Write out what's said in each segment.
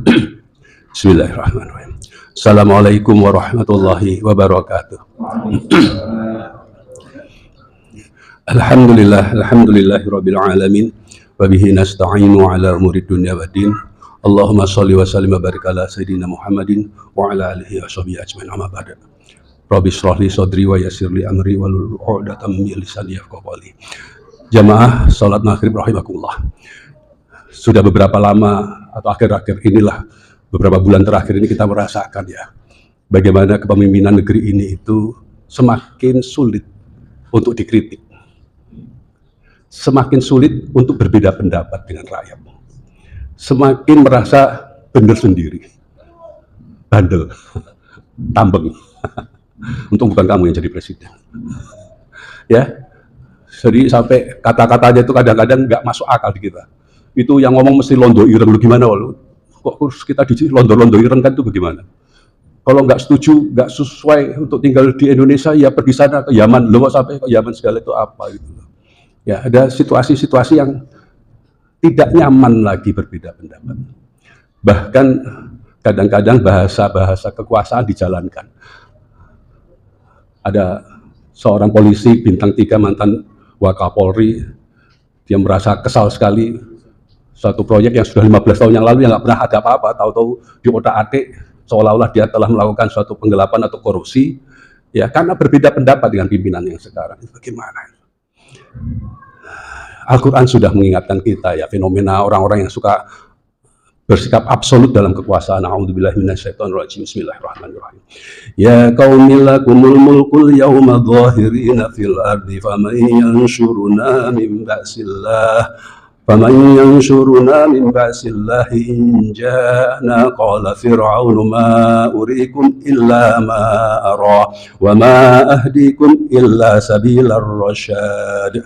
Bismillahirrahmanirrahim. Assalamualaikum warahmatullahi wabarakatuh. Alhamdulillahirabbil alamin wa bihi nasta'inu ala umuri dunya waddin. Allahumma shalli wa sallim wa barik ala sayidina Muhammadin wa ala alihi washabihi ajmain. Amma ba'du. Rabbi shrah li sadri wa yassir li amri wahlul 'uqdatam min lisani yafqahu qawli. Jamaah salat maghrib rahimakumullah. Sudah beberapa lama atau akhir-akhir inilah, beberapa bulan terakhir ini kita merasakan ya, bagaimana kepemimpinan negeri ini itu semakin sulit untuk dikritik, semakin sulit untuk berbeda pendapat dengan rakyat, semakin merasa benar sendiri, bandel, tambeng. Untung bukan kamu yang jadi presiden. Ya, jadi sampai kata-katanya itu kadang-kadang nggak masuk akal di kita. Itu yang ngomong mesti londo ireng, lu gimana walu? Kok kita di londo ireng kan itu bagaimana? Kalau nggak setuju, nggak sesuai untuk tinggal di Indonesia, ya pergi sana ke Yaman. Lu kok sampai ke Yaman segala itu apa gitu? Ya ada situasi-situasi yang tidak nyaman lagi berbeda pendapat. Bahkan kadang-kadang bahasa-bahasa kekuasaan dijalankan. Ada seorang polisi bintang 3 mantan Wakapolri, dia merasa kesal sekali. Suatu proyek yang sudah 15 tahun yang lalu yang nggak pernah ada apa-apa, tahu-tahu diotak-atik seolah-olah dia telah melakukan suatu penggelapan atau korupsi, ya karena berbeda pendapat dengan pimpinan yang sekarang. Bagaimana? Al-Quran sudah mengingatkan kita ya, fenomena orang-orang yang suka bersikap absolut dalam kekuasaan. A'udzubillahi minasyaitonirrajim. Bismillahirrahmanirrahim. Ya qaumil lakumul mulkul yawma dhahirina fil ardi faman yanshuruna min ba'sillah فَمَنْ يَنْشُرُنَا مِنْ بَأْسِ اللَّهِ إِنْ جَاءَنَا قَالَ فِرْعَوْنُ مَا أُرِيكُمْ إِلَّا مَا أَرَى وَمَا أَهْدِيكُمْ إِلَّا سَبِيلَ الرَّشَادِ.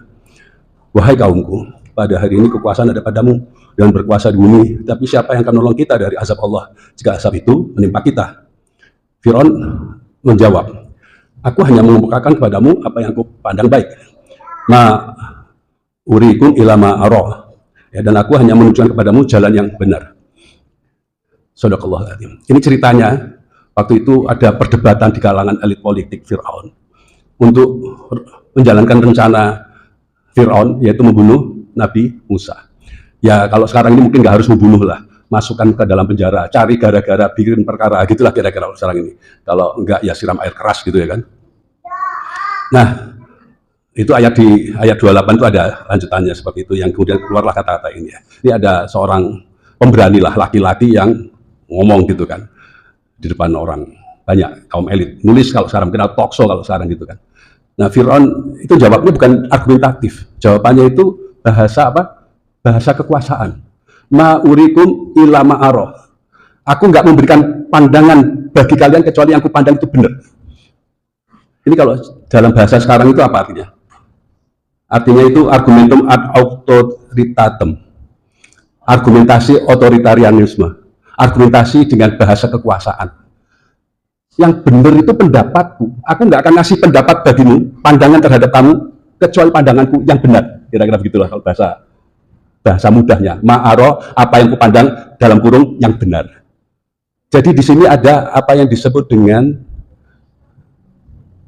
Wahai kaumku, pada hari ini kekuasaan ada padamu dan berkuasa di bumi, tapi siapa yang akan menolong kita dari azab Allah jika azab itu menimpa kita? Fir'aun menjawab, aku hanya mengemukakan kepadamu apa yang aku pandang baik. Ma urikum ilama ara. Ya, dan aku hanya menunjukkan kepadamu jalan yang benar. Shadaqallahul adzim. Ini ceritanya, waktu itu ada perdebatan di kalangan elit politik Fir'aun untuk menjalankan rencana Fir'aun, yaitu membunuh Nabi Musa. Ya kalau sekarang ini mungkin nggak harus membunuh lah, masukkan ke dalam penjara, cari gara-gara, bikin perkara, gitulah kira-kira sekarang ini. Kalau enggak ya siram air keras gitu ya kan. Nah, itu ayat di ayat 28 itu ada lanjutannya seperti itu, yang kemudian keluarlah kata-kata ini ya. Ini ada seorang pemberani lah, laki-laki yang ngomong gitu kan di depan orang banyak, kaum elit, nulis kalau sekarang kenal talk show kalau sekarang gitu kan. Nah Fir'aun itu jawabnya bukan argumentatif, jawabannya itu bahasa apa? Bahasa kekuasaan. Ma urikum illa ma ara. Aku nggak memberikan pandangan bagi kalian kecuali yang aku pandang itu benar. Ini kalau dalam bahasa sekarang itu apa artinya? Artinya itu argumentum ad autoritatem, argumentasi otoritarianisme, argumentasi dengan bahasa kekuasaan. Yang benar itu pendapatku. Aku nggak akan ngasih pendapat bagimu, pandangan terhadap kamu, kecuali pandanganku yang benar. Kira-kira begitulah kalau bahasa mudahnya. Ma'aro, apa yang kupandang dalam kurung yang benar. Jadi di sini ada apa yang disebut dengan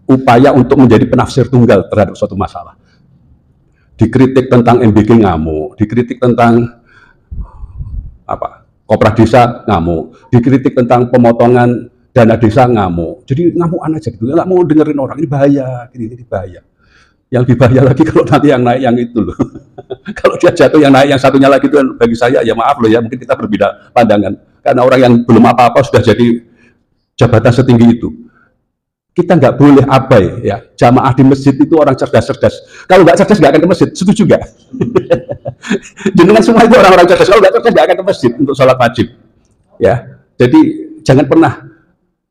upaya untuk menjadi penafsir tunggal terhadap suatu masalah. Dikritik tentang MBG ngamuk, dikritik tentang apa, Kopra Desa ngamuk, dikritik tentang pemotongan dana desa ngamuk. Jadi ngamukan aja gitu, nggak mau dengerin orang, ini bahaya, ini bahaya. Yang lebih bahaya lagi kalau nanti yang naik yang itu loh. Kalau dia jatuh yang naik yang satunya lagi itu, bagi saya ya maaf loh ya, mungkin kita berbeda pandangan. Karena orang yang belum apa-apa sudah jadi jabatan setinggi itu. Kita nggak boleh abai ya, jamaah di masjid itu orang cerdas-cerdas. Kalau nggak cerdas nggak akan ke masjid, setuju nggak? Jenengan semua itu orang-orang cerdas, kalau nggak cerdas nggak akan ke masjid untuk sholat wajib. Ya, jadi jangan pernah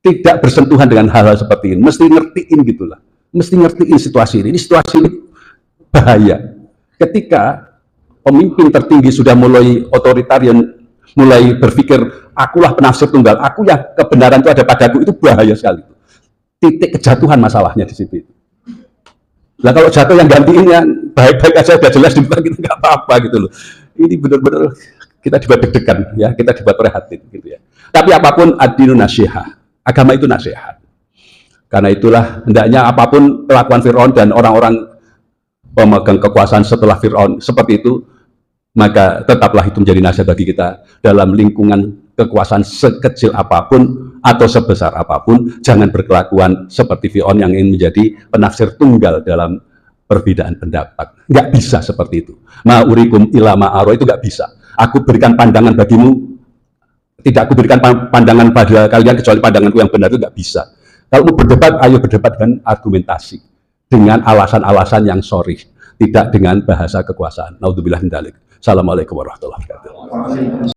tidak bersentuhan dengan hal-hal seperti ini. Mesti ngertiin gitulah, mesti ngertiin situasi ini. Ini situasi ini bahaya. Ketika pemimpin tertinggi sudah mulai otoritarian, mulai berpikir akulah penafsir tunggal, aku yang kebenaran itu ada padaku, itu bahaya sekali. Titik kejatuhan masalahnya di situ. Nah kalau jatuh yang gantiin yang baik-baik aja udah jelas dibuka gitu nggak apa-apa gitu loh. Ini benar-benar kita dibuat deg-degan, ya, kita dibuat prihatin, gitu ya. Tapi apapun ad-dinu nasihah, agama itu nasihat. Karena itulah hendaknya apapun kelakuan Fir'aun dan orang-orang pemegang kekuasaan setelah Fir'aun seperti itu, maka tetaplah itu menjadi nasihat bagi kita dalam lingkungan kekuasaan sekecil apapun atau sebesar apapun. Jangan berkelakuan seperti Fir'aun yang ingin menjadi penafsir tunggal dalam perbedaan pendapat. Nggak bisa seperti itu. Ma'urikum ila ma'aro, itu nggak bisa. Aku berikan pandangan bagimu, tidak aku berikan pandangan pada kalian kecuali pandanganku yang benar, itu nggak bisa. Kalau mau berdebat, ayo berdebat dengan argumentasi, dengan alasan-alasan yang sorry, tidak dengan bahasa kekuasaan. Naudzubillah min dzalik. Assalamualaikum warahmatullahi wabarakatuh.